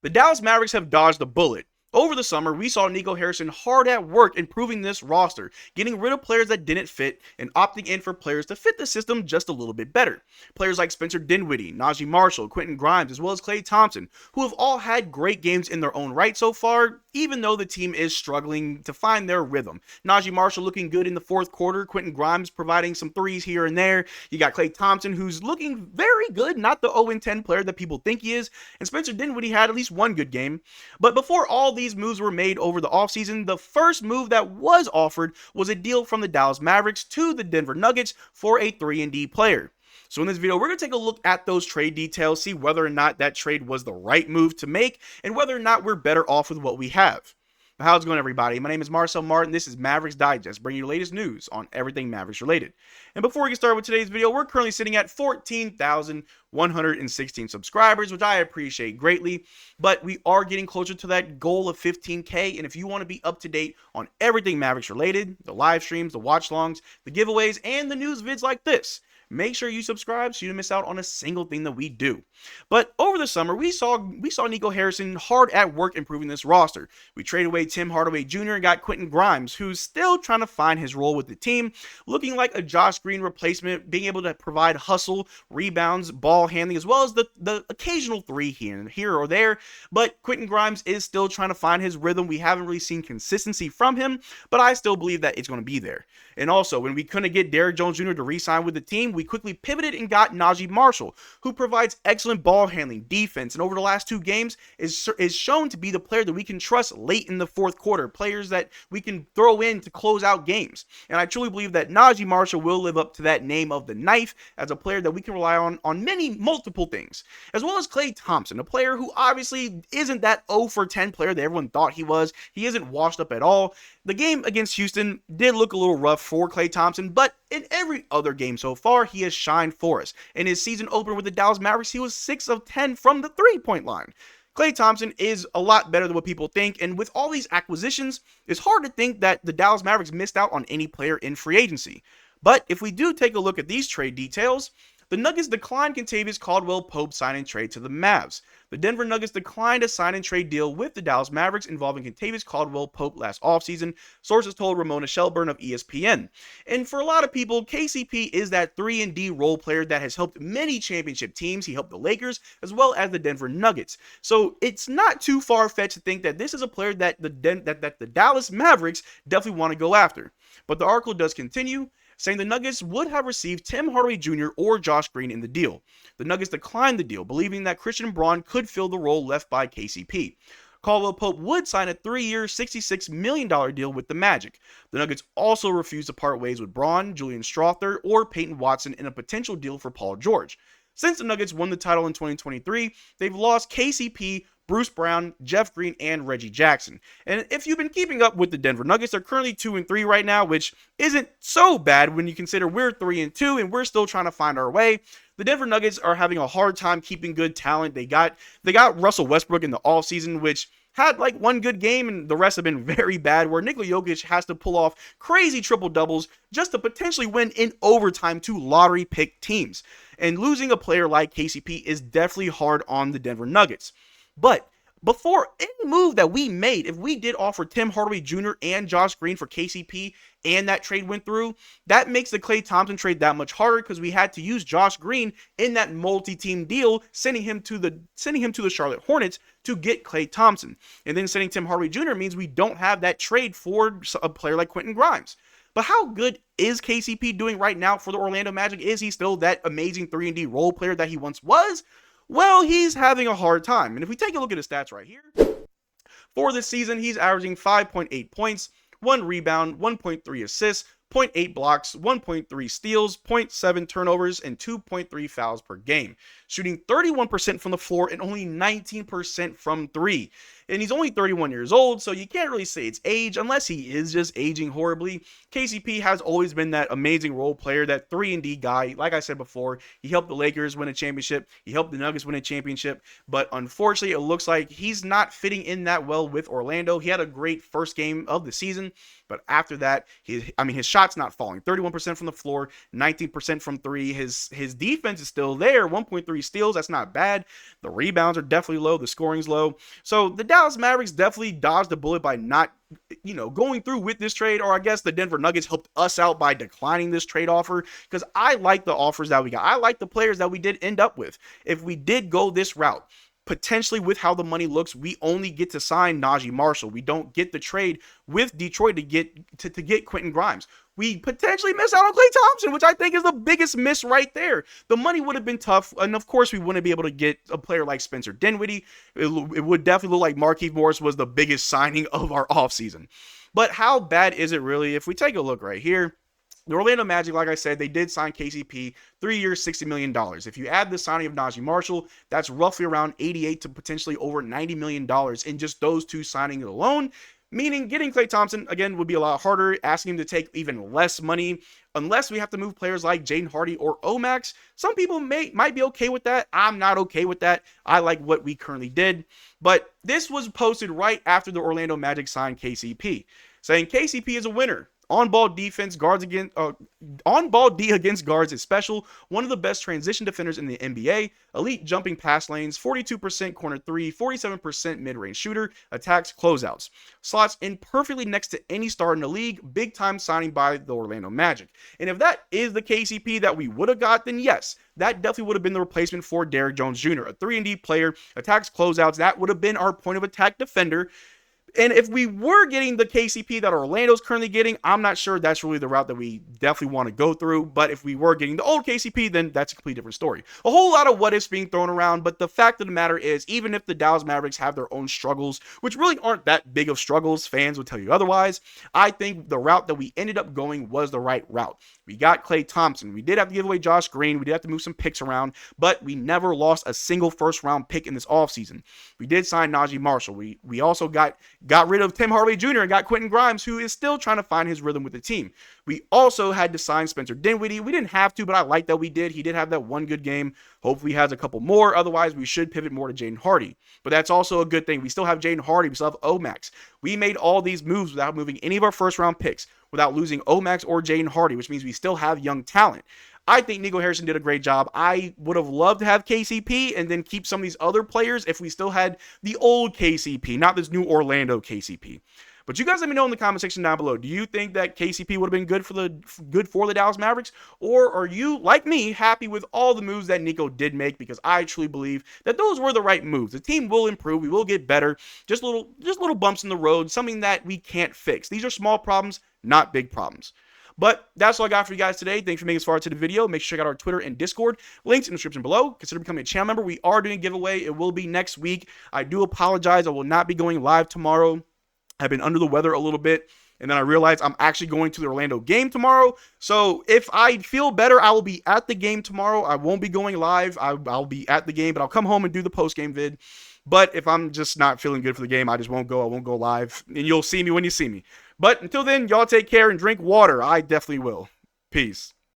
The Dallas Mavericks have dodged a bullet. Over the summer, we saw Nico Harrison hard at work improving this roster, getting rid of players that didn't fit and opting in for players to fit the system just a little bit better. Players like Spencer Dinwiddie, Najee Marshall, Quentin Grimes, as well as Klay Thompson, who have all had great games in their own right so far, even though the team is struggling to find their rhythm. Najee Marshall looking good in the fourth quarter, Quentin Grimes providing some threes here and there. You got Klay Thompson, who's looking very good, not the 0-10 player that people think he is, and Spencer Dinwiddie had at least one good game. But before all these moves were made over the offseason, the first move that was offered was a deal from the Dallas Mavericks to the Denver Nuggets for a 3-and-D player. So in this video, we're going to take a look at those trade details, see whether or not that trade was the right move to make, and whether or not we're better off with what we have. How's it going, everybody? My name is Marcel Martin. This is Mavs Digest, bringing you the latest news on everything Mavericks related. And before we get started with today's video, we're currently sitting at 14,116 subscribers, which I appreciate greatly. But we are getting closer to that goal of 15K. And if you want to be up to date on everything Mavericks related, the live streams, the watch longs, the giveaways, and the news vids like this, make sure you subscribe so you don't miss out on a single thing that we do. But over the summer, we saw Nico Harrison hard at work improving this roster. We traded away Tim Hardaway Jr. and got Quentin Grimes, who's still trying to find his role with the team, looking like a Josh Green replacement, being able to provide hustle, rebounds, ball handling, as well as the occasional three here or there. But Quentin Grimes is still trying to find his rhythm. We haven't really seen consistency from him, but I still believe that it's going to be there. And also, when we couldn't get Derrick Jones Jr. to re-sign with the team, we quickly pivoted and got Najee Marshall, who provides excellent ball handling, defense, and over the last two games is shown to be the player that we can trust late in the fourth quarter, players that we can throw in to close out games. And I truly believe that Najee Marshall will live up to that name of the knife as a player that we can rely on multiple things, as well as Klay Thompson, a player who obviously isn't that 0-for-10 player that everyone thought he was. He isn't washed up at all. The game against Houston did look a little rough for Klay Thompson, but in every other game so far, he has shined for us. In his season opener with the Dallas Mavericks, he was 6 of 10 from the three-point line. Klay Thompson is a lot better than what people think, and with all these acquisitions, it's hard to think that the Dallas Mavericks missed out on any player in free agency. But if we do take a look at these trade details, the Nuggets declined Kentavious Caldwell-Pope sign and trade to the Mavs. The Denver Nuggets declined a sign and trade deal with the Dallas Mavericks involving Kentavious Caldwell-Pope last offseason, sources told Ramona Shelburne of ESPN. And for a lot of people, KCP is that 3-and-D role player that has helped many championship teams. He helped the Lakers as well as the Denver Nuggets. So it's not too far-fetched to think that this is a player that the Dallas Mavericks definitely want to go after. But the article does continue, saying the Nuggets would have received Tim Hardaway Jr. or Josh Green in the deal. The Nuggets declined the deal, believing that Christian Braun could fill the role left by KCP. Caldwell-Pope would sign a 3-year, $66 million deal with the Magic. The Nuggets also refused to part ways with Braun, Julian Strawther, or Peyton Watson in a potential deal for Paul George. Since the Nuggets won the title in 2023, they've lost KCP, Bruce Brown, Jeff Green, and Reggie Jackson. And if you've been keeping up with the Denver Nuggets, they're currently 2-3 right now, which isn't so bad when you consider we're 3-2 and we're still trying to find our way. The Denver Nuggets are having a hard time keeping good talent. They got Russell Westbrook in the offseason, which had like one good game and the rest have been very bad, where Nikola Jokic has to pull off crazy triple doubles just to potentially win in overtime to lottery pick teams. And losing a player like KCP is definitely hard on the Denver Nuggets. But before any move that we made, if we did offer Tim Hardaway Jr. and Josh Green for KCP and that trade went through, that makes the Klay Thompson trade that much harder because we had to use Josh Green in that multi-team deal, sending him to the Charlotte Hornets to get Klay Thompson. And then sending Tim Hardaway Jr. means we don't have that trade for a player like Quentin Grimes. But how good is KCP doing right now for the Orlando Magic? Is he still that amazing 3-and-D role player that he once was? Well, he's having a hard time. And if we take a look at his stats right here, for this season, he's averaging 5.8 points, 1 rebound, 1.3 assists, 0.8 blocks, 1.3 steals, 0.7 turnovers, and 2.3 fouls per game, shooting 31% from the floor and only 19% from three. And he's only 31 years old, so you can't really say it's age unless he is just aging horribly. KCP has always been that amazing role player, that 3-and-D guy. Like I said before, he helped the Lakers win a championship. He helped the Nuggets win a championship. But unfortunately, it looks like he's not fitting in that well with Orlando. He had a great first game of the season, but after that, his shot's not falling. 31% from the floor, 19% from three. His defense is still there, 1.3 3 steals. That's not bad. The rebounds are definitely low. The scoring's low. So the Dallas Mavericks definitely dodged the bullet by not, going through with this trade, or I guess the Denver Nuggets helped us out by declining this trade offer, because I like the offers that we got. I like the players that we did end up with. If we did go this route, potentially with how the money looks, we only get to sign Najee Marshall. We don't get the trade with Detroit to get Quentin Grimes. We potentially miss out on Klay Thompson, which I think is the biggest miss right there. The money would have been tough, and of course we wouldn't be able to get a player like Spencer Dinwiddie. It would definitely look like Markieff Morris was the biggest signing of our offseason. But how bad is it really? If we take a look right here, the Orlando Magic, like I said, they did sign KCP, 3 years, $60 million. If you add the signing of Najee Marshall, that's roughly around $88 to potentially over $90 million in just those two signings alone. Meaning getting Klay Thompson, again, would be a lot harder, asking him to take even less money, unless we have to move players like Jaden Hardy or Omax. Some people might be okay with that. I'm not okay with that. I like what we currently did. But this was posted right after the Orlando Magic signed KCP, saying KCP is a winner. On-ball defense, on-ball D against guards is special. One of the best transition defenders in the NBA. Elite jumping pass lanes, 42% corner three, 47% mid-range shooter, attacks closeouts. Slots in perfectly next to any star in the league. Big time signing by the Orlando Magic. And if that is the KCP that we would have got, then yes, that definitely would have been the replacement for Derrick Jones Jr., a 3-and-D player, attacks closeouts. That would have been our point of attack defender. And if we were getting the KCP that Orlando's currently getting, I'm not sure that's really the route that we definitely want to go through. But if we were getting the old KCP, then that's a completely different story. A whole lot of what ifs being thrown around, but the fact of the matter is, even if the Dallas Mavericks have their own struggles, which really aren't that big of struggles, fans would tell you otherwise, I think the route that we ended up going was the right route. We got Klay Thompson. We did have to give away Josh Green. We did have to move some picks around, but we never lost a single first-round pick in this offseason. We did sign Najee Marshall. We also got rid of Tim Hardaway Jr. and got Quentin Grimes, who is still trying to find his rhythm with the team. We also had to sign Spencer Dinwiddie. We didn't have to, but I like that we did. He did have that one good game. Hopefully he has a couple more. Otherwise, we should pivot more to Jaden Hardy. But that's also a good thing. We still have Jaden Hardy. We still have Omax. We made all these moves without moving any of our first-round picks, without losing Omax or Jaden Hardy, which means we still have young talent. I think Nico Harrison did a great job. I would have loved to have KCP and then keep some of these other players if we still had the old KCP, not this new Orlando KCP. But you guys let me know in the comment section down below. Do you think that KCP would have been good for the Dallas Mavericks? Or are you, like me, happy with all the moves that Nico did make? Because I truly believe that those were the right moves. The team will improve. We will get better. Just little bumps in the road, something that we can't fix. These are small problems, not big problems. But that's all I got for you guys today. Thanks for making this far to the video. Make sure to check out our Twitter and Discord. Links in the description below. Consider becoming a channel member. We are doing a giveaway. It will be next week. I do apologize. I will not be going live tomorrow. I've been under the weather a little bit. And then I realized I'm actually going to the Orlando game tomorrow. So if I feel better, I will be at the game tomorrow. I won't be going live. I'll be at the game, but I'll come home and do the post-game vid. But if I'm just not feeling good for the game, I just won't go. I won't go live. And you'll see me when you see me. But until then, y'all take care and drink water. I definitely will. Peace.